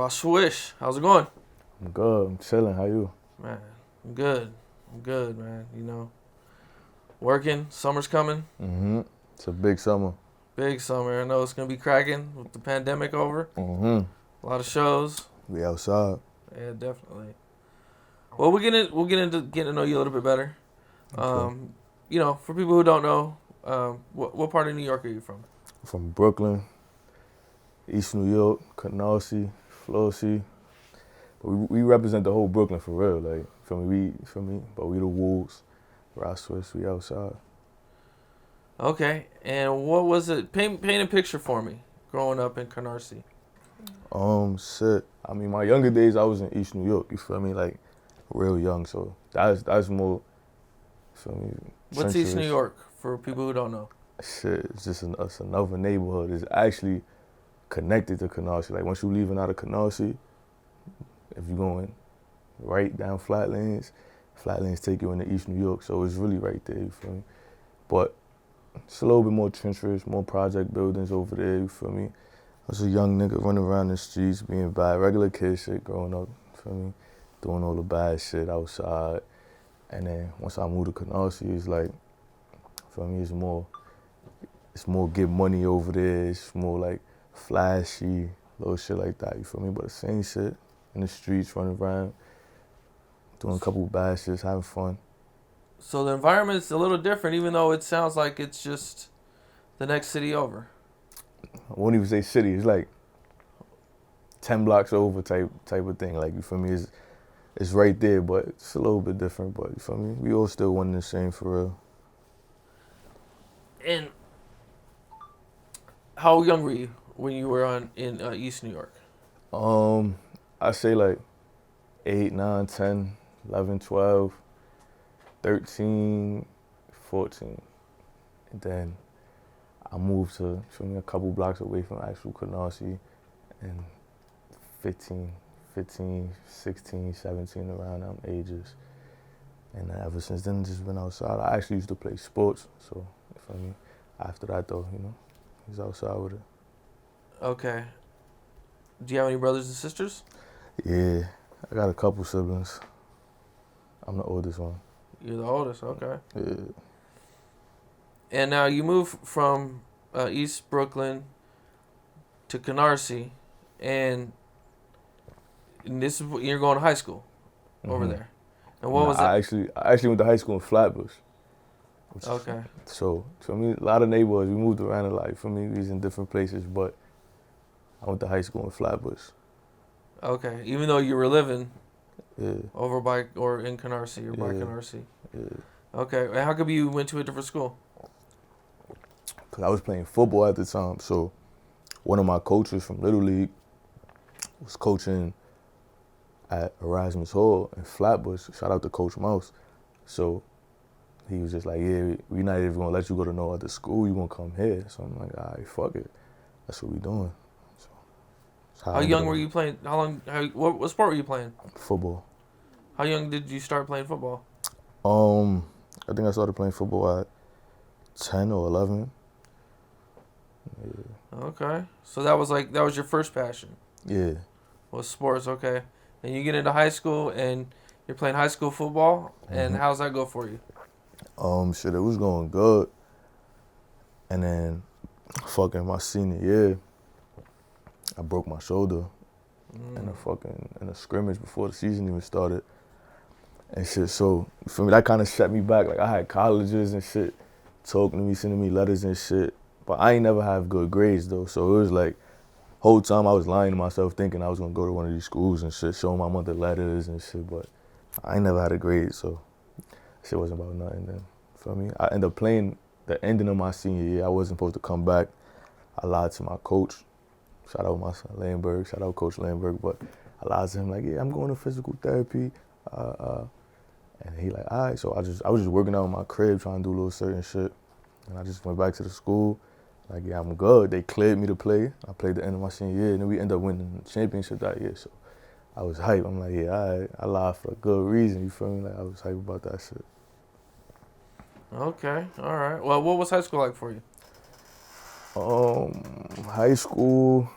Swish. How's it going? I'm good. I'm chilling. How you? Man, I'm good. I'm good, man. Working. Summer's coming. It's a big summer. Big summer. I know it's going to be cracking with the pandemic over. A lot of shows. We outside. Yeah, definitely. Well, we'll get into getting to know you a little bit better. Okay. For people who don't know, what part of New York are you from? From Brooklyn, East New York, Canarsie, Flossie. But we represent the whole Brooklyn for real. Like, feel me? But we the Wolves. Swish, we outside. Okay. And what was it? Paint a picture for me growing up in Canarsie. Shit. I mean, my younger days, I was in East New York. You feel me? Like, real young. So that's more. Feel me? What's East New York for people who don't know? Shit, it's another neighborhood. It's actually connected to Canarsie. Like, once you leaving out of Canarsie, if you're going right down Flatlands take you into East New York. So it's really right there, you feel me? But it's a little bit more trenches, more project buildings over there, you feel me? I was a young nigga running around the streets, being bad, regular kid shit growing up, you feel me? Doing all the bad shit outside. And then once I moved to Canarsie, it's like, for me, it's more get money over there. It's more like flashy, little shit like that, you feel me? But the same shit in the streets, running around, doing a couple bad shits, having fun. So the environment's a little different, even though it sounds like it's just the next city over. I won't even say city. It's like 10 blocks over type of thing. Like, you feel me? It's right there, but it's a little bit different. But you feel me? We all still one and the same for real. And how young were you when you were in East New York? I say like 8, 9, 10, 11, 12, 13, 14. And then I moved to a couple blocks away from actual Canarsie, and 15, 16, 17, around them ages. And ever since then, just been outside. I actually used to play sports, so you feel me? After that though, he's outside with it. Okay. Do you have any brothers and sisters? Yeah, I got a couple siblings. I'm the oldest one. You're the oldest, okay. Yeah. And now you move from East Brooklyn to Canarsie, and this is you're going to high school over there. And what was it? I actually went to high school in Flatbush. Okay. So for me, a lot of neighborhoods, we moved around a lot. For me, we was in different places, but I went to high school in Flatbush. Okay. Even though you were living Yeah. in Canarsie or by Canarsie. Yeah. Okay. And how come you went to a different school? Because I was playing football at the time. So one of my coaches from Little League was coaching at Erasmus Hall in Flatbush. Shout out to Coach Mouse. So he was just like, yeah, we're not even gonna let you go to no other school. You gonna come here. So I'm like, all right, fuck it. That's what we doing. So How young were you playing? What sport were you playing? Football. How young did you start playing football? I think I started playing football at 10 or 11. Yeah. Okay. So that was your first passion. Yeah. Was sports, okay. And you get into high school and you're playing high school football, and how's that go for you? Shit, it was going good. And then fucking my senior year, I broke my shoulder in a scrimmage before the season even started. And shit, so for me, that kind of set me back. Like, I had colleges and shit talking to me, sending me letters and shit. But I ain't never have good grades though. So it was like, whole time I was lying to myself thinking I was gonna go to one of these schools and shit, showing my mother letters and shit. But I ain't never had a grade, so shit wasn't about nothing then. For me, I ended up playing the ending of my senior year. I wasn't supposed to come back. I lied to my coach. Shout out my son Landberg. Shout out Coach Landberg. But I lied to him like, yeah, I'm going to physical therapy. And he like, all right. So I was just working out in my crib trying to do a little certain shit. And I just went back to the school. Like, yeah, I'm good. They cleared me to play. I played the end of my senior year, and then we ended up winning the championship that year. So I was hyped. I'm like, yeah, all right. I lied for a good reason. You feel me? Like, I was hyped about that shit. Okay, all right. Well, what was high school like for you? High school,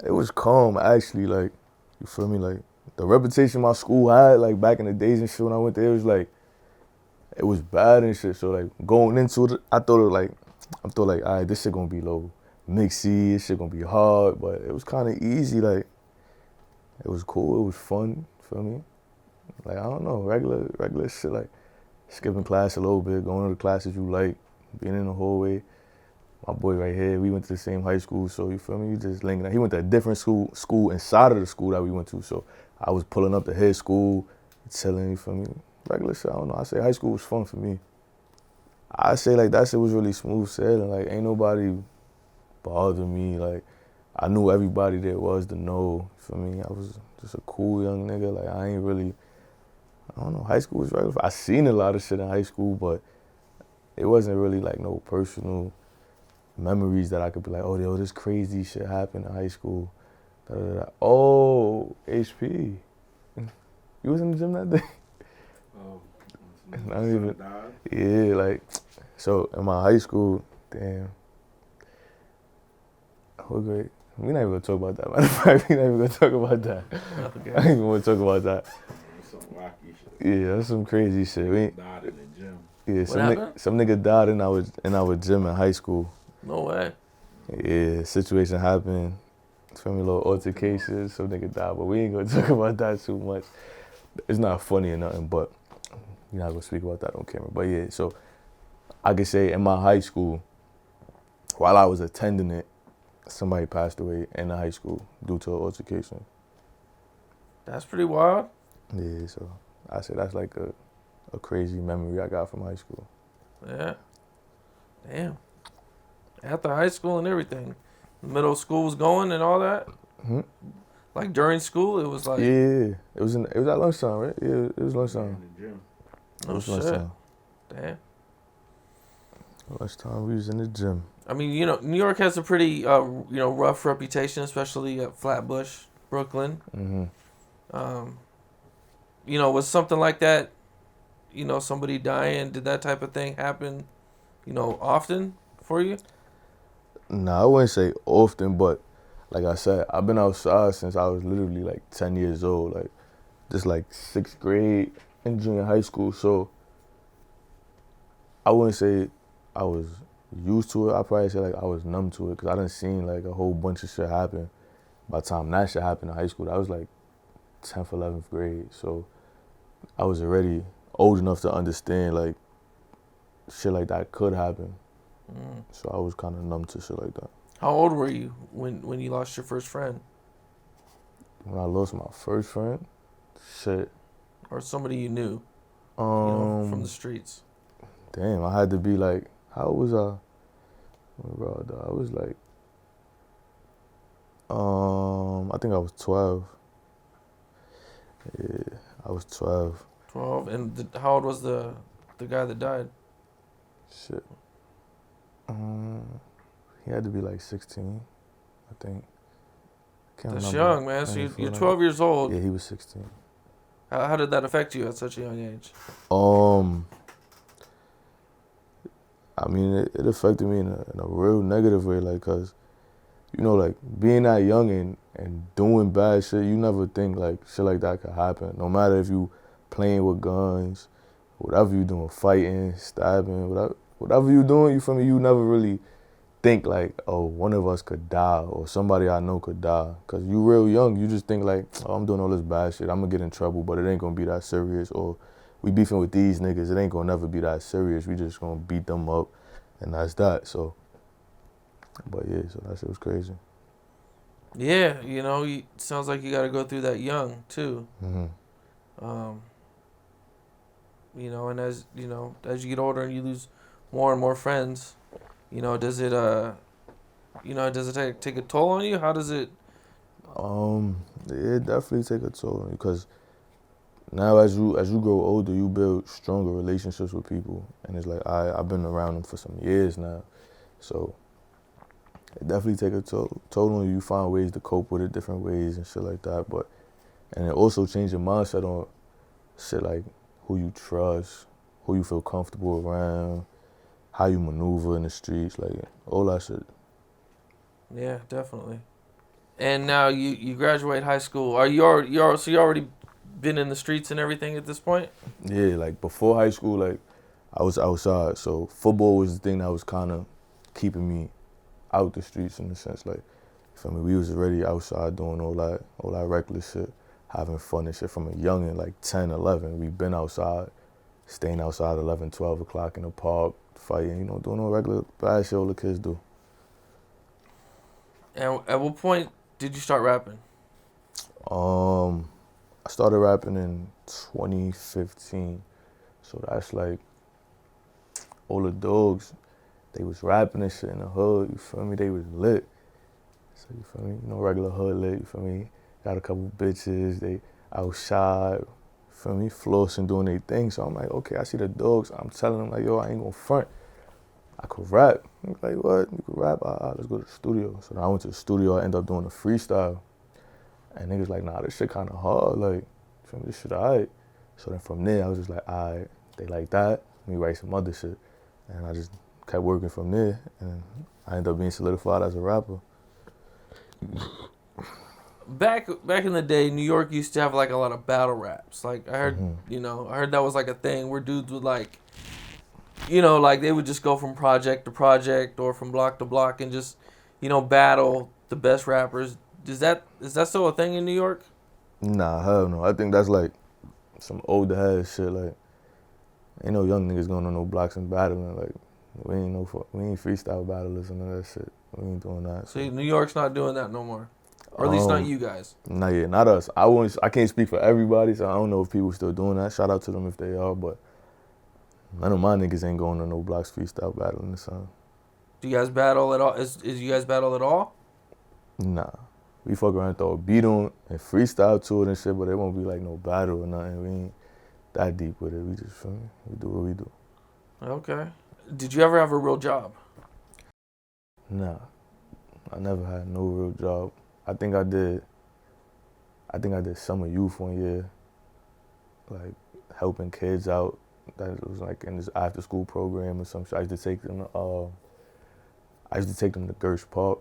It was calm, actually. Like, you feel me? Like, the reputation my school had, like, back in the days and shit when I went there, it was like, it was bad and shit. So, like, going into it, I thought, like, all right, this shit gonna be low mixy, this shit gonna be hard, but it was kind of easy. Like, it was cool, it was fun, feel me? Like, I don't know, regular shit, like, skipping class a little bit, going to the classes you like, being in the hallway. My boy right here, we went to the same high school, so you feel me? We just linking out. He went to a different school inside of the school that we went to, so I was pulling up to his school, chilling, you feel me? Regular shit, I don't know. I say high school was fun for me. I say like that shit was really smooth sailing. Like ain't nobody bothered me. Like I knew everybody there was to know. For me, I was just a cool young nigga. Like I ain't really, I don't know. High school was regular. I seen a lot of shit in high school, but it wasn't really like no personal memories that I could be like, oh, yo, this crazy shit happened in high school. Da, da, da. Oh, HP. You was in the gym that day? Oh, I don't even. Yeah, like, so in my high school, damn. What great. We not even gonna talk about that. Matter of fact, we not even gonna talk about that. Okay. I ain't even wanna talk about that. Some wacky shit. Yeah, that's some crazy shit. We ain't, Died in the gym. yeah, What happened? some nigga died in our gym in high school. No way. Yeah, situation happened. Feel me, a little altercation. Some nigga died, but we ain't gonna talk about that too much. It's not funny or nothing, but you're not gonna speak about that on camera. But yeah, so I could say in my high school, while I was attending it, somebody passed away in the high school due to an altercation. That's pretty wild. Yeah, so I say that's like a crazy memory I got from high school. Yeah. Damn. After high school and everything, middle school was going and all that. Hmm? Like during school, it was like, Yeah, it was at lunchtime, right? Yeah, it was lunchtime. In the gym. It oh was shit. lunchtime. Damn. Lunchtime, we was in the gym. I mean, you know, New York has a pretty, rough reputation, especially at Flatbush, Brooklyn. Hmm. Was something like that, somebody dying, did that type of thing happen, often for you? Nah, I wouldn't say often, but like I said, I've been outside since I was literally like 10 years old, like just like 6th grade in junior high school. So I wouldn't say I was used to it. I'd probably say like I was numb to it because I done seen like a whole bunch of shit happen. By the time that shit happened in high school, that was like 10th, 11th grade. So I was already old enough to understand like shit like that could happen. Mm. So I was kind of numb to shit like that. How old were you when you lost your first friend? When I lost my first friend, shit. Or somebody you knew, from the streets? Damn, I had to be like, how old was I? Bro, I was like, I think I was 12. Yeah, I was 12. 12. And how old was the guy that died? Shit. He had to be like 16, I think. Can't That's remember. young, man. So I ain't you're feeling 12 years old. Yeah, he was 16. How did that affect you at such a young age? I mean, it affected me in a real negative way, like, cause, like, being that young and doing bad shit, you never think, like, shit like that could happen. No matter if you playing with guns, whatever you doing, fighting, stabbing, whatever you doing, you feel me, you never really think, like, oh, one of us could die or somebody I know could die. Cause you real young, you just think, like, oh, I'm doing all this bad shit, I'm gonna get in trouble, but it ain't gonna be that serious. Or we beefing with these niggas, it ain't gonna never be that serious. We just gonna beat them up, and that's that. So, but yeah, so that shit was crazy. Yeah, sounds like you got to go through that young too. Hmm. And as as you get older and you lose more and more friends, does it take a toll on you? How does it? It definitely take a toll on you, because now as you grow older, you build stronger relationships with people, and it's like I've been around them for some years now, so it definitely take a toll on you. You find ways to cope with it, different ways and shit like that. And it also change your mindset on shit like who you trust, who you feel comfortable around, how you maneuver in the streets, like all that shit. Yeah, definitely. And now you graduate high school. Are so you already been in the streets and everything at this point? Yeah, like before high school, like I was outside, so football was the thing that was kind of keeping me out the streets in a sense. Like, you feel me? We was already outside doing all that reckless shit, having fun and shit from a youngin', like 10, 11. We been outside, staying outside 11, 12 o'clock in the park, fighting, doing all regular bad shit all the kids do. And at what point did you start rapping? I started rapping in 2015, so that's like all the dogs. They was rapping and shit in the hood. You feel me? They was lit. So you feel me? Regular hood lit. You feel me? Got a couple bitches. They outside. You feel me? Flossing, doing their thing. So I'm like, okay, I see the dogs. I'm telling them like, yo, I ain't gonna front. I could rap. I'm like, what? You could rap? Let's go to the studio. So then I went to the studio. I ended up doing a freestyle. And niggas like, nah, this shit kind of hard. Like, feel me? This shit alright. So then from there, I was just like, alright, they like that. Let me write some other shit. And I just kept working from there. And I ended up being solidified as a rapper. Back in the day, New York used to have like a lot of battle raps. Like I heard, I heard that was like a thing where dudes would like, like they would just go from project to project or from block to block and just, battle the best rappers. Is that still a thing in New York? Nah, hell no. I think that's like some older head shit. Like, ain't no young niggas going on no blocks and battling. Like, we ain't freestyle battlers and all that shit. We ain't doing that. So New York's not doing that no more, or at least not you guys. Not yet, not us. I can't speak for everybody, so I don't know if people still doing that. Shout out to them if they are, but none of my niggas ain't going on no blocks freestyle battling this time. Do you guys battle at all? Is you guys battle at all? Nah. We fuck around, throw a beat on and freestyle to it and shit, but it won't be like no battle or nothing. We ain't that deep with it. We just, feel me? We do what we do. Okay. Did you ever have a real job? Nah. I never had no real job. I think I did summer youth one year, like helping kids out. That was like in this after school program or some shit. I used to take them to Gersh Park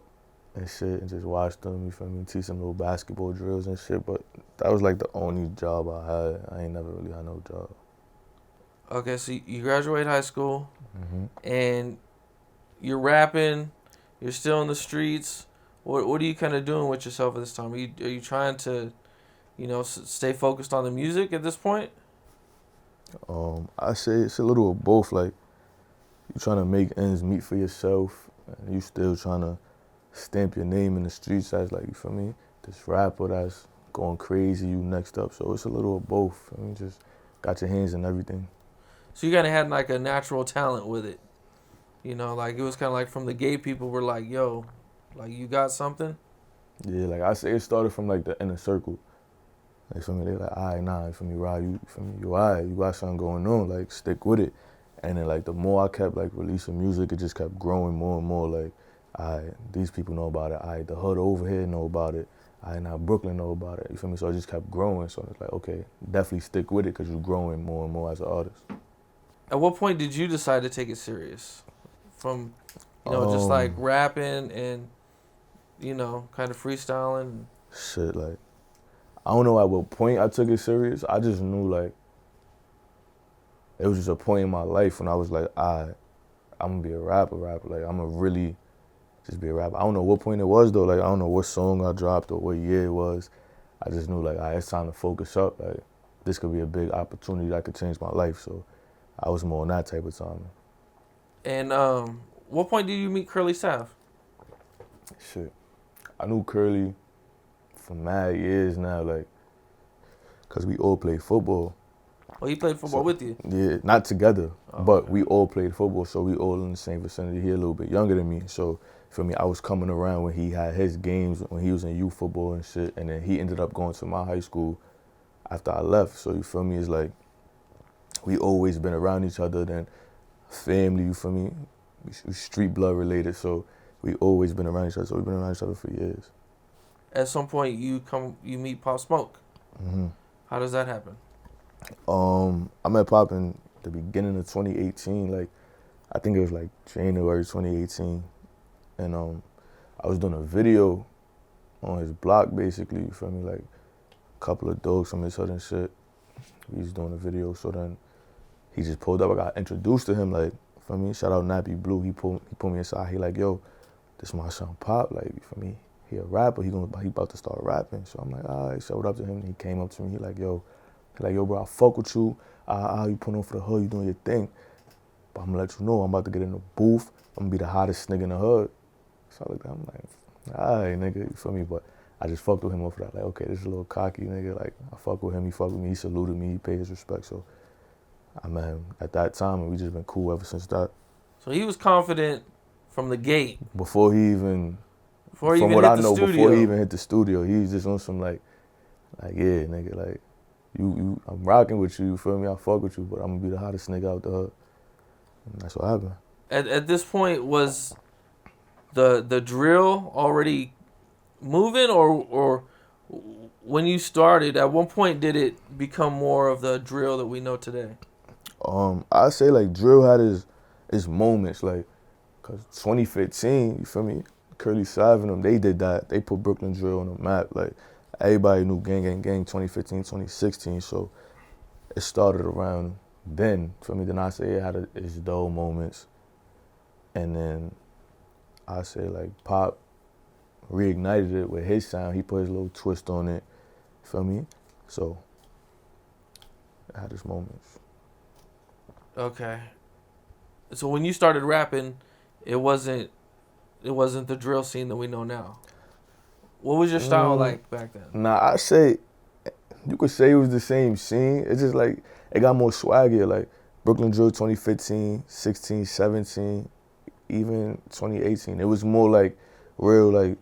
and shit and just watch them, you feel me, teach them little basketball drills and shit. But that was like the only job I had. I ain't never really had no job. Okay, so you graduate high school, and you're rapping, you're still in the streets. What are you kind of doing with yourself at this time? Are you trying to, stay focused on the music at this point? I say it's a little of both. Like, you trying to make ends meet for yourself, and you still trying to stamp your name in the streets as, like, you feel me, this rapper that's going crazy, you next up. So it's a little of both. I mean, just got your hands in everything. So you kind of had like a natural talent with it. Like it was kind of like from the gay people were like, yo, like you got something? Yeah, like I say, it started from like the inner circle. Like, for me, they like, all right, nah, for me, Rod, you all right, you got something going on, like, stick with it. And then, like, the more I kept, like, releasing music, it just kept growing more and more, like, all right, these people know about it, all right, the hood over here know about it, all right, now Brooklyn know about it, you feel me? So it just kept growing, so it's like, okay, definitely stick with it, because you're growing more and more as an artist. At what point did you decide to take it serious? From, just like rapping and, kind of freestyling? Shit, like, I don't know at what point I took it serious. I just knew, like, it was just a point in my life when I was like, I'm gonna be a rapper. Like, I'm gonna really just be a rapper. I don't know what point it was, though. Like, I don't know what song I dropped or what year it was. I just knew, like, it's time to focus up. Like, this could be a big opportunity that could change my life. So I was more on that type of time. And what point did you meet Curly Sav? Shit. I knew Curly for mad years now, like, because we all played football. Oh, he played football with you? Yeah, not together, but we all played football, so we all in the same vicinity. He a little bit younger than me, so for me, I was coming around when he had his games, when he was in youth football and shit, and then he ended up going to my high school after I left, so you feel me, it's like, we always been around each other, then family, you feel me, we street blood related, so we always been around each other, so we've been around each other for years. At some point, you meet Pop Smoke. How does that happen? I met Pop in the beginning of 2018, like, I think it was like January 2018, and I was doing a video on his block, basically, you feel me? Like, a couple of dogs from his hood and shit. We was doing a video, so then he just pulled up. I got introduced to him, like, you feel me? Shout out Nappy Blue. He pulled me aside. He like, yo, this my son Pop, like, you feel me? He a rapper. He about to start rapping. So I'm like, all right. Showed up to him. He came up to me. He like, yo, bro, I fuck with you. You put on for the hood. You doing your thing. But I'm gonna let you know, I'm about to get in the booth. I'm gonna be the hottest nigga in the hood. So I looked at him like, all right, nigga, you feel me? But I just fucked with him off of that. Like, okay, this is a little cocky nigga. Like, I fuck with him. He fucked with me. He saluted me. He paid his respect. So I met him at that time, and we just been cool ever since that. So he was confident from the gate. Before he even Before he from even what hit I the know, studio. before he even hit the studio, he was just on some like, yeah, nigga, like, you, I'm rocking with you, you feel me? I fuck with you, but I'm gonna be the hottest nigga out the hood. And that's what happened. At this point, was the drill already moving, or when you started, at one point did it become more of the drill that we know today? I say like drill had his moments, like, cause 2015, you feel me? Curly Sav and them, they did that. They put Brooklyn drill on the map. Like, everybody knew gang, gang, gang 2015, 2016. So it started around then. For me, then I say it had its dull moments. And then I say like Pop reignited it with his sound. He put his little twist on it. Feel me? So it had its moments. Okay. So when you started rapping, it wasn't the drill scene that we know now. What was your style like back then? Nah, I say you could say it was the same scene. It's just like it got more swaggier. Like Brooklyn Drill 2015, 16, 17, even 2018. It was more like real, like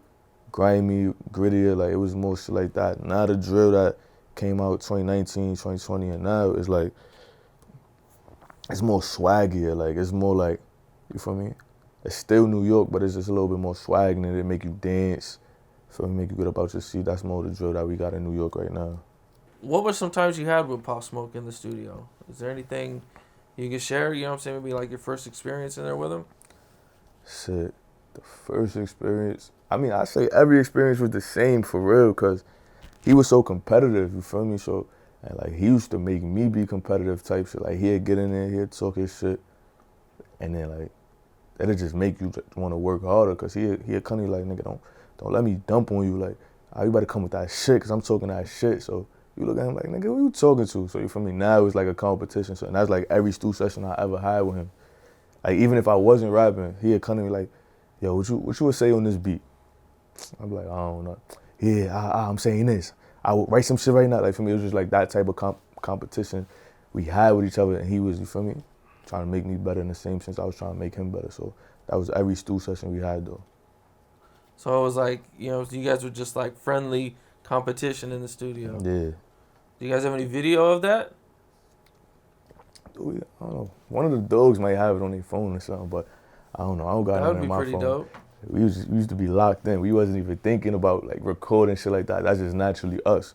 grimy, grittier. Like it was more shit like that. Now the drill that came out 2019, 2020, and now it's like it's more swaggier. Like it's more like, you feel me? It's still New York, but it's just a little bit more swag in it. It make you dance. So it make you get up out your seat. That's more the drill that we got in New York right now. What were some times you had with Pop Smoke in the studio? Is there anything you can share? You know what I'm saying? Maybe like your first experience in there with him? Shit, the first experience. I mean, I say every experience was the same for real, cause he was so competitive. You feel me? So, and like he used to make me be competitive type shit. Like he'd get in there, he'd talk his shit, and then like that'd just make you want to work harder. Cause he'd kind of like, nigga, don't let me dump on you. Like, you better come with that shit, cause I'm talking that shit. So you look at him like, nigga, who you talking to? So you feel me? Now it's like a competition. So and that's like every stew session I ever had with him. Like even if I wasn't rapping, he'd come to me like, yo, what you would say on this beat? I'd be like, I don't know. Yeah, I'm saying this. I would write some shit right now. Like for me, it was just like that type of competition we had with each other, and he was, you feel me, trying to make me better in the same sense I was trying to make him better. So that was every stew session we had though. So it was like, you know, you guys were just like friendly competition in the studio. Yeah. Do you guys have any video of that? I don't know. One of the dogs might have it on their phone or something, but I don't know. I don't got it on my phone. That would be pretty dope. We used to be locked in. We wasn't even thinking about like recording shit like that. That's just naturally us.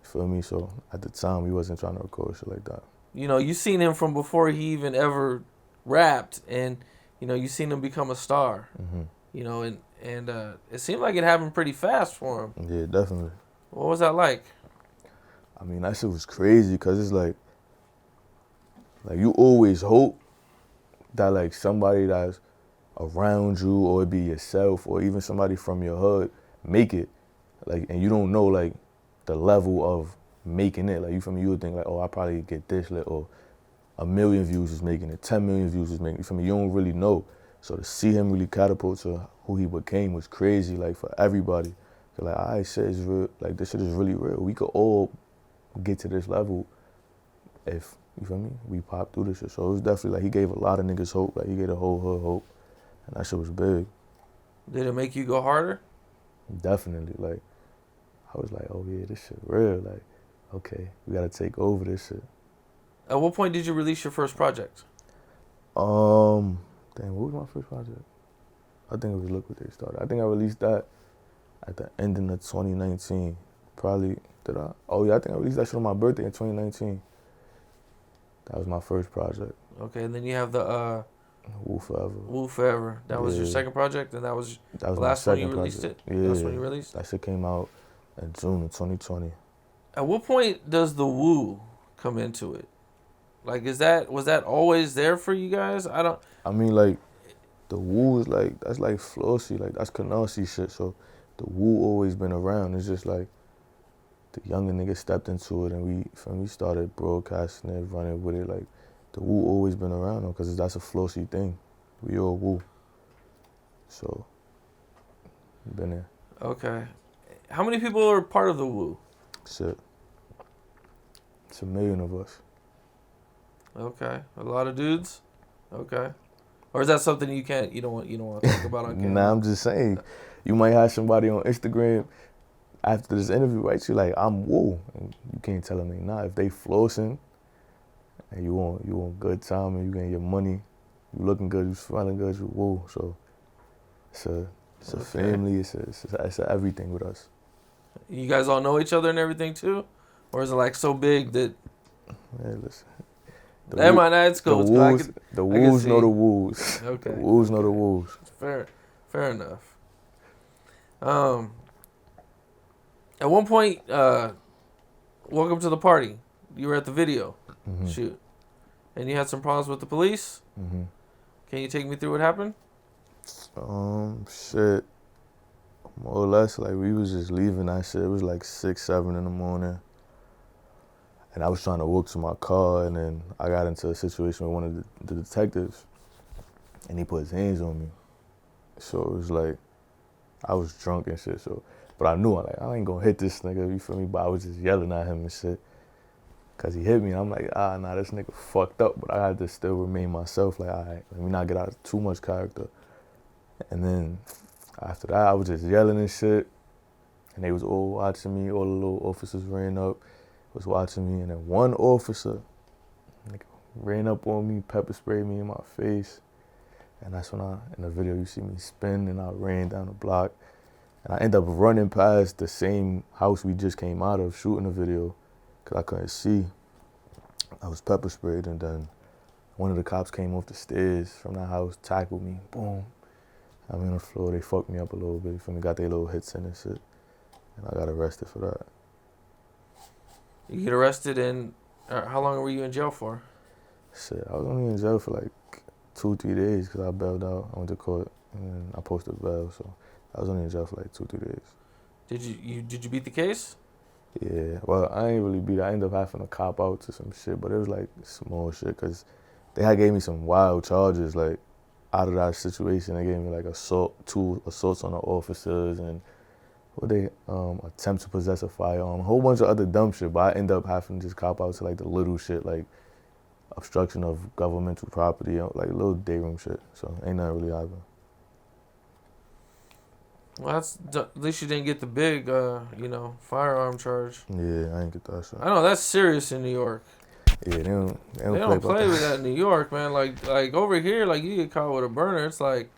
You feel me? So at the time, we wasn't trying to record shit like that. You know, you seen him from before he even ever rapped, and you know, you seen him become a star. Mm-hmm. You know, and it seemed like it happened pretty fast for him. Yeah, definitely. What was that like? I mean, that shit was crazy because it's like you always hope that like somebody that's around you, or it be yourself, or even somebody from your hood make it, like, and you don't know like the level of making it. Like you feel me? You would think like, oh, I probably get this, like, or 1 million views is making it, 10 million views is making it. You feel me? You don't really know. So to see him really catapult to who he became was crazy, like for everybody. So like, all right, shit is real. Like this shit is really real. We could all get to this level if, you feel me, we pop through this shit. So it was definitely like he gave a lot of niggas hope. Like he gave the whole hood hope. And that shit was big. Did it make you go harder? Definitely. Like, I was like, oh yeah, this shit real. Like, okay, we gotta take over this shit. At what point did you release your first project? Damn, what was my first project? I think it was Look What They Started. I think I released that at the ending of 2019. Probably, did I? Oh yeah, I think I released that shit on my birthday in 2019. That was my first project. Okay, and then you have the Woo Forever. Woo Forever. That was your Yeah. second project, and that was That was the my last one you second released project. it? Yeah. Last one you released? That shit came out in June of 2020. At what point does the woo come into it? Like, was that always there for you guys? I mean, like, the woo is like, that's like Flossie, like, that's Canarsie shit. So the woo always been around. It's just like the younger niggas stepped into it and we started broadcasting it, running with it. Like, the woo always been around though, because that's a Flossie thing. We all woo. So, been there. Okay. How many people are part of the woo? Shit. It's 1 million of us. Okay. A lot of dudes? Okay. Or is that something you don't want to talk about on camera? Nah, I'm just saying, you might have somebody on Instagram after this interview, right? You like, I'm woo, and you can't tell them they not. If they flossing, and you want good time, and you getting your money, you looking good, you smelling good, you woo. So it's a Okay. family. It's a everything with us. You guys all know each other and everything too? Or is it like so big that... Hey, listen. Never mind, it's cool. The It's cool. woos, the woos know see. the woos. Okay. The woos know the woos. Fair enough. At one point, welcome to the party. You were at the video shoot, and you had some problems with the police. Mm-hmm. Can you take me through what happened? Shit. More or less, like, we was just leaving that shit. It was like 6, 7 in the morning. And I was trying to walk to my car, and then I got into a situation with one of the detectives, and he put his hands on me. So it was like, I was drunk and shit, so, but I knew, I ain't gonna hit this nigga, you feel me? But I was just yelling at him and shit, cause he hit me, and I'm like, nah, this nigga fucked up, but I had to still remain myself, like, all right, let me not get out of too much character. And then after that, I was just yelling and shit, and they was all watching me, all the little officers ran up, was watching me, and then one officer ran up on me, pepper sprayed me in my face, and that's when in the video you see me spin, and I ran down the block, and I ended up running past the same house we just came out of shooting the video, because I couldn't see. I was pepper sprayed, and then one of the cops came off the stairs from that house, tackled me, boom. I'm on the floor, they fucked me up a little bit, you feel me, got their little hits in and shit, and I got arrested for that. You get arrested, and how long were you in jail for? Shit, I was only in jail for like 2-3 days because I bailed out. I went to court and I posted bail, so I was only in jail for like 2-3 days. Did you beat the case? Yeah, well, I ain't really beat it. I ended up having to cop out to some shit, but it was like small shit because they had gave me some wild charges. Like, out of that situation, they gave me like 2 assaults on the officers, and attempt to possess a firearm, a whole bunch of other dumb shit, but I end up having to just cop out to like the little shit, like obstruction of governmental property, like little day room shit. So ain't nothing really happened. Well, at least you didn't get the big, firearm charge. Yeah, I ain't get that shit. I know that's serious in New York. Yeah, they Don't play with that in New York, man. Like over here, like you get caught with a burner, it's like,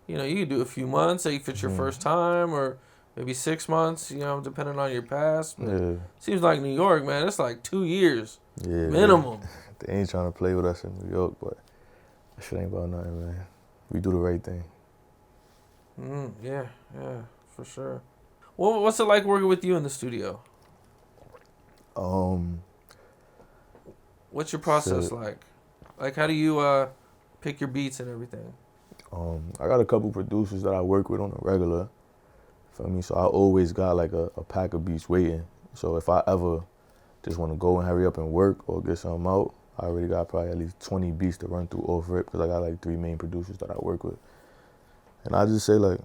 you could do a few months, say if it's your first time, or maybe 6 months, depending on your past. Yeah. Seems like New York, man, it's like 2 years. Yeah. Minimum. They ain't trying to play with us in New York, but that shit ain't about nothing, man. We do the right thing. Yeah, for sure. Well, what's it like working with you in the studio? What's your process like? Like, how do you pick your beats and everything? I got a couple producers that I work with on a regular. Feel me? So I always got like a pack of beats waiting. So if I ever just want to go and hurry up and work or get something out, I already got probably at least 20 beats to run through off rip because I got like 3 main producers that I work with. And I just say, like,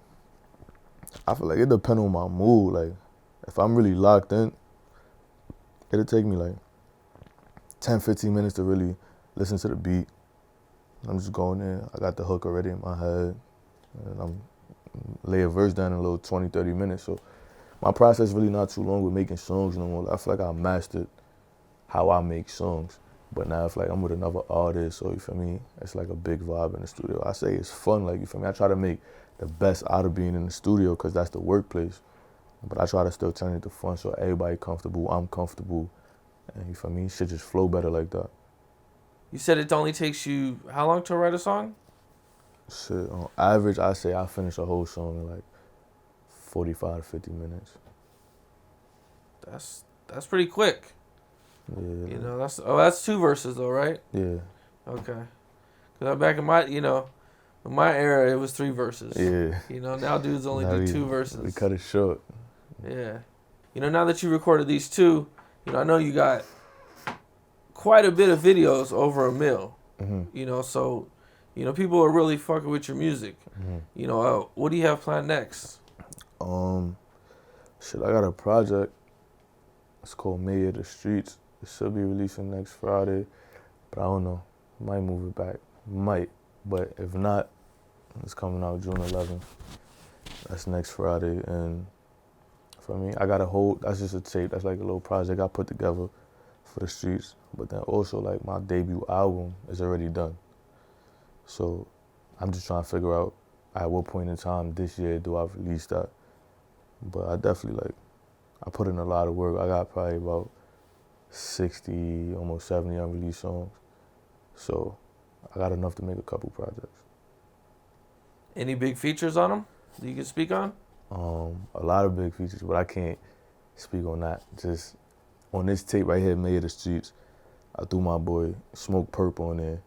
I feel like it depends on my mood. Like, if I'm really locked in, it'll take me like 10, 15 minutes to really listen to the beat. I'm just going in, I got the hook already in my head, and I'm lay a verse down in a little 20, 30 minutes. So my process really not too long with making songs no more. I feel like I mastered how I make songs. But now if like I'm with another artist, so you feel me, it's like a big vibe in the studio. I say it's fun, like, you feel me, I try to make the best out of being in the studio because that's the workplace. But I try to still turn it to fun so everybody comfortable, I'm comfortable, and you feel me, shit just flow better like that. You said it only takes you how long to write a song? Shit, on average, I say I finish a whole song in like 45 to 50 minutes. That's pretty quick. Yeah. You know, that's 2 verses though, right? Yeah. Okay. Cause back in my, in my era, it was 3 verses. Yeah. You know, now dudes only Now do 2 we verses. cut it short. Yeah. You know, now that you recorded these 2, I know you got quite a bit of videos over 1 mil. Mm-hmm. You know, so, people are really fucking with your music. Mm-hmm. What do you have planned next? Shit, I got a project. It's called Mayor of the Streets. It should be releasing next Friday, but I don't know. Might move it back. Might. But if not, it's coming out June 11th. That's next Friday. And for me, I got a whole, that's just a tape. That's like a little project I put together for the streets. But then also, like, my debut album is already done. So I'm just trying to figure out at what point in time this year do I release that. But I definitely, like, I put in a lot of work. I got probably about 60, almost 70 unreleased songs. So I got enough to make a couple projects. Any big features on them that you can speak on? A lot of big features, but I can't speak on that. Just on this tape right here, Made of the Streets, I threw my boy Smoke Purp on there.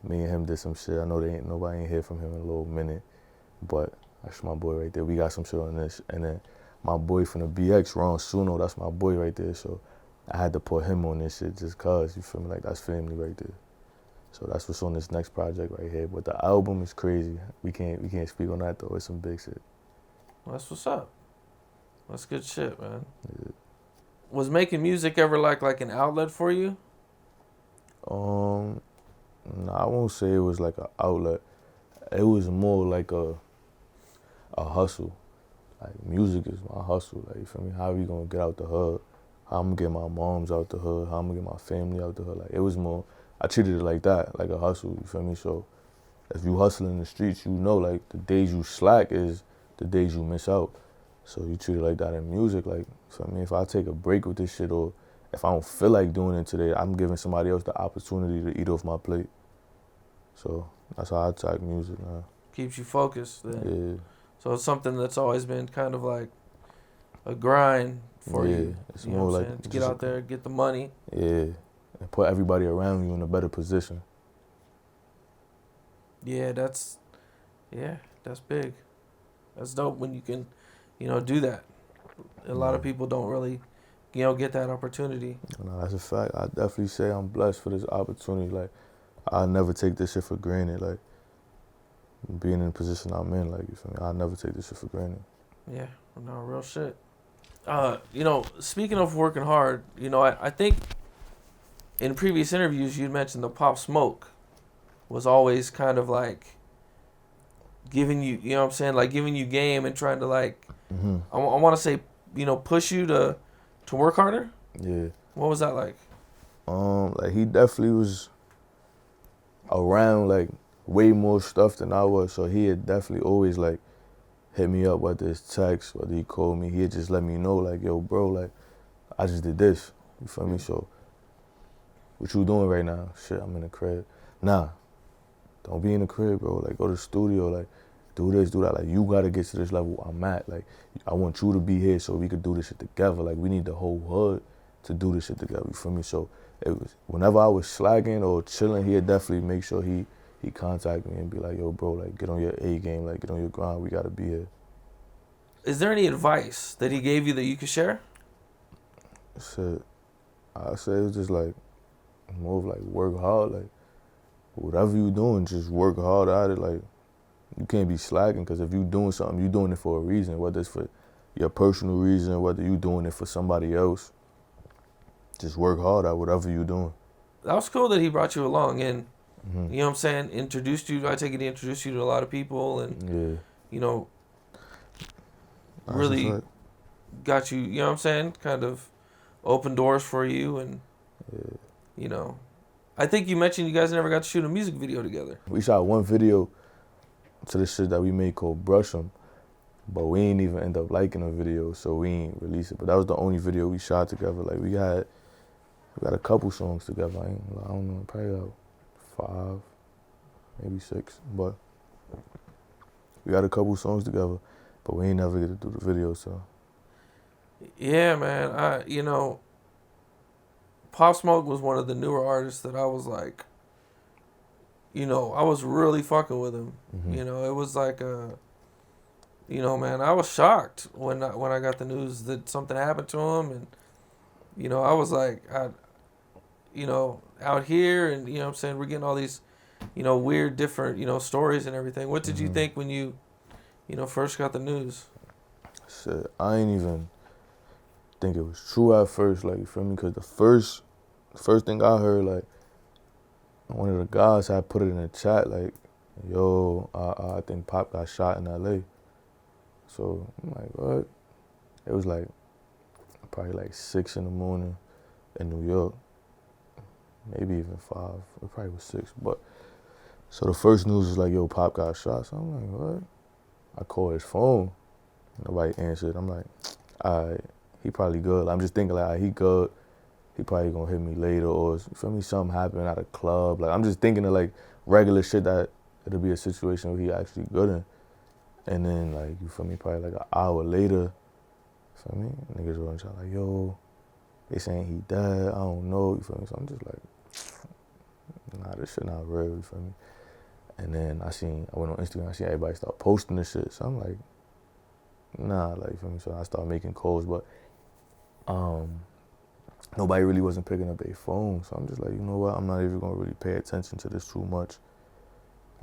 Me and him did some shit. I know nobody ain't hear from him in a little minute, but that's my boy right there. We got some shit on this. And then my boy from the BX, Ron Suno, that's my boy right there. So I had to put him on this shit just cause, you feel me? Like, that's family right there. So that's what's on this next project right here. But the album is crazy. We can't speak on that though. It's some big shit. That's what's up. That's good shit, man. Yeah. Was making music ever like an outlet for you? No, I won't say it was like an outlet. It was more like a hustle. Like, music is my hustle. Like, you feel me? How we gonna get out the hood? How I'm gonna get my moms out the hood? How I'm gonna get my family out the hood? Like, it was more, I treated it like that, like a hustle, you feel me? So if you hustle in the streets, you know, like, the days you slack is the days you miss out. So you treat it like that in music. Like, so I mean, if I take a break with this shit, or if I don't feel like doing it today, I'm giving somebody else the opportunity to eat off my plate. So that's how I attack music now. Keeps you focused then. Yeah. So it's something that's always been kind of like a grind for you. It's You know more what I'm like saying? To get out there, get the money. Yeah, and put everybody around you in a better position. Yeah, that's big. That's dope when you can, do that. A lot of people don't really, get that opportunity. No, that's a fact. I definitely say I'm blessed for this opportunity. Like, I never take this shit for granted. Like, being in the position I'm in, like, you feel me? I never take this shit for granted. Yeah, no, real shit. Speaking of working hard, I think in previous interviews you'd mentioned the Pop Smoke was always kind of like giving you, you know what I'm saying, like giving you game and trying to like, I want to say, push you to work harder. Yeah. What was that like? Like, he definitely was around, like, way more stuff than I was, so he had definitely always, like, hit me up, whether it's text, whether he called me, he'd just let me know, like, yo, bro, like, I just did this, you feel me? So, what you doing right now? Shit, I'm in the crib. Nah, don't be in the crib, bro. Like, go to the studio, like, do this, do that. Like, you gotta get to this level I'm at. Like, I want you to be here so we could do this shit together. Like, we need the whole hood to do this shit together, you feel me? So, it was, whenever I was slacking or chilling, he'd definitely make sure he contact me and be like, yo, bro, like, get on your A game, like, get on your grind, we gotta be here. Is there any advice that he gave you that you could share? Shit, I say it was just like, more of like, work hard, like, whatever you doing, just work hard at it, like, you can't be slacking, because if you doing something, you doing it for a reason, whether it's for your personal reason, whether you doing it for somebody else, just work hard at whatever you doing. That was cool that he brought you along and, you know what I'm saying, introduced you. I take it he introduced you to a lot of people and, really got you, you know what I'm saying, kind of opened doors for you and, I think you mentioned you guys never got to shoot a music video together. We shot one video to the shit that we made called Brush 'Em, but we ain't even end up liking the video, so we ain't release it. But that was the only video we shot together. Like, we got a couple songs together. I don't know, probably like 5, maybe 6. But We got a couple songs together, but we ain't never get to do the video. So Yeah, man. Pop Smoke was one of the newer artists that I was like, I was really fucking with him. It was like man, I was shocked when I got the news that something happened to him, and I was like, out here, and what I'm saying, we're getting all these, weird, different, stories and everything. What did you think when you, first got the news? shit, I ain't even think it was true at first. Like, you feel me? Because the first thing I heard, like, one of the guys had put it in the chat, like, yo, I think Pop got shot in L.A. So I'm like, what? It was like probably like 6 in the morning in New York, maybe even 5. It probably was 6. But so the first news was like, yo, Pop got shot. So I'm like, what? I called his phone. Nobody answered. I'm like, all right, he probably good. I'm just thinking like, all right, he good. He probably gonna hit me later, or you feel me, something happened at a club. Like, I'm just thinking of like regular shit that it'll be a situation where he actually good in. And then like, you feel me, probably like an hour later, you feel me, niggas were on chat like, yo, they saying he dead, I don't know, you feel me? So I'm just like, nah, this shit not real, you feel me? And then I went on Instagram, I seen everybody start posting this shit. So I'm like, nah, like, you feel me? So I started making calls, but nobody really wasn't picking up their phone. So I'm just like, you know what? I'm not even gonna really pay attention to this too much.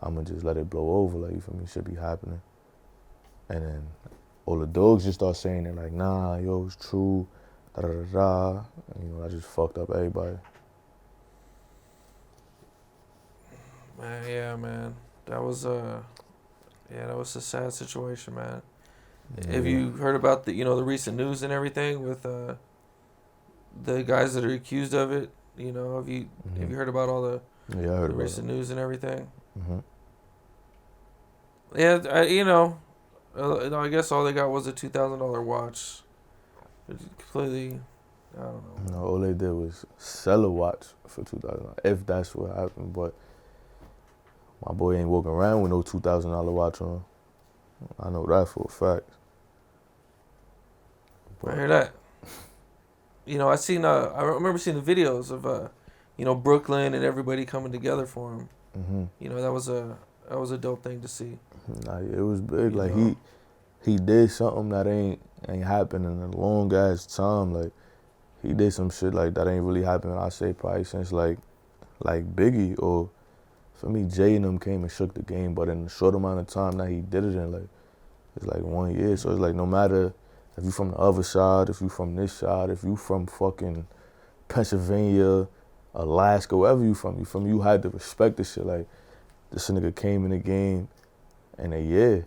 I'm gonna just let it blow over. Like, you feel me? Should be happening. And then all the dogs just start saying it like, nah, yo, it's true. Da da da da. And, I just fucked up everybody. Man, yeah, man. That was a sad situation, man. Yeah. Have you heard about the recent news and everything with the guys that are accused of it? Have you heard about all the Yeah, I heard the about recent news and everything? Mm-hmm. Yeah, I guess all they got was a $2,000 watch. It's completely, I don't know. No, all they did was sell a watch for $2,000, if that's what happened. But my boy ain't walking around with no $2,000 watch on. I know that for a fact. I hear that. I seen. I remember seeing the videos of Brooklyn and everybody coming together for him. Mm-hmm. That was a dope thing to see. Nah, it was big. You Like, know? he did something that ain't happened in a long ass time. Like, he did some shit like that ain't really happened. I say probably since like Biggie, or for me, Jay and them came and shook the game. But in a short amount of time that he did it in, like, it's like 1 year. So it's like, no matter if you from the other side, if you from this side, if you from fucking Pennsylvania, Alaska, wherever you from, you had to respect this shit. Like, this nigga came in the game in a year,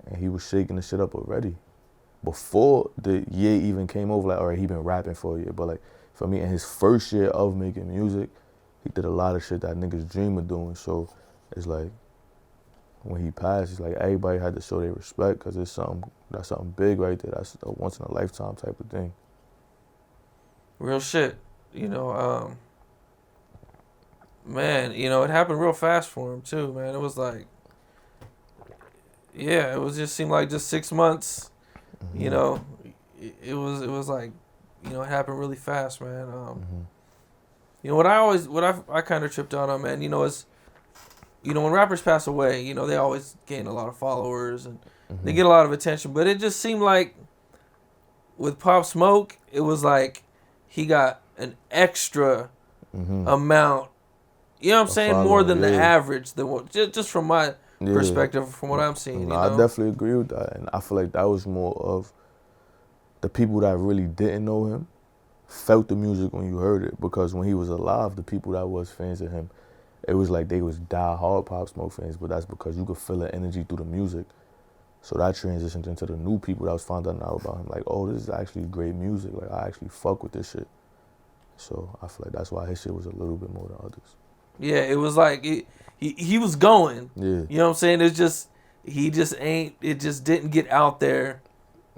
and he was shaking the shit up already. Before the year even came over, like, all right, he been rapping for a year. But like, for me, in his first year of making music, he did a lot of shit that niggas dream of doing. So it's like, when he passed, it's like everybody had to show their respect, because that's something big right there. That's a once in a lifetime type of thing. Real shit. Man, it happened real fast for him too, man. It was like, yeah, it just seemed like just 6 months. Mm-hmm. It was like, it happened really fast, man. Mm-hmm. What I kind of tripped out on, man, is, when rappers pass away, they always gain a lot of followers and Mm-hmm. they get a lot of attention. But it just seemed like with Pop Smoke, it was like he got an extra Mm-hmm. amount. You know what I'm saying? More than the yeah. average. Just from my perspective, from what I'm seeing. No, I definitely agree with that. And I feel like that was more of the people that really didn't know him felt the music when you heard it. Because when he was alive, the people that was fans of him, it was like they was die-hard Pop Smoke fans, but that's because you could feel the energy through the music. So that transitioned into the new people that was finding out about him. Like, oh, this is actually great music. Like, I actually fuck with this shit. So I feel like that's why his shit was a little bit more than others. Yeah, it was like he was going. Yeah. You know what I'm saying? It just didn't get out there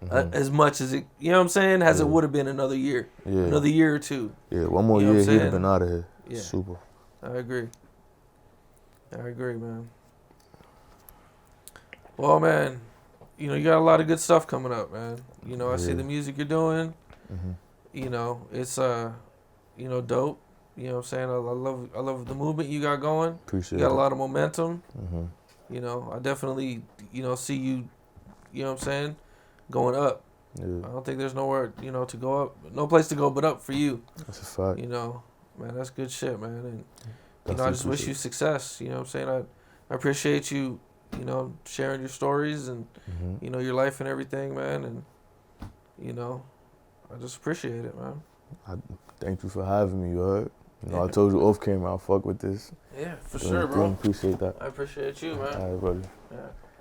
as much as it, you know what I'm saying, as it would have been another year. Yeah. Another year or two. Yeah, one more year, he'd have been out of here. Yeah. Super. I agree, man. Well, man, you know, you got a lot of good stuff coming up, man. You know, I see Yeah. the music you're doing. Hmm. You know, it's you know, dope. You know what I'm saying? I love the movement you got going. You Appreciate got a it. lot of momentum. Hmm. You know, I definitely, you know, see you, you know what I'm saying, going up. Yeah, I don't think there's nowhere, you know, to go up. No place to go but up for you. that's a fact. You know, man, that's good shit, man. And, you know, I Definitely just wish appreciate you success. You know what I'm saying? I appreciate you, you know, sharing your stories and, it. Hmm. you know, your life and everything, man. And, you know, I just appreciate it, man. I thank you for having me. You heard? You know, Yeah. I told you off camera, I'll fuck with this. Yeah, for Don't- sure, don't bro. appreciate that. I appreciate you, man. All right, brother. Yeah.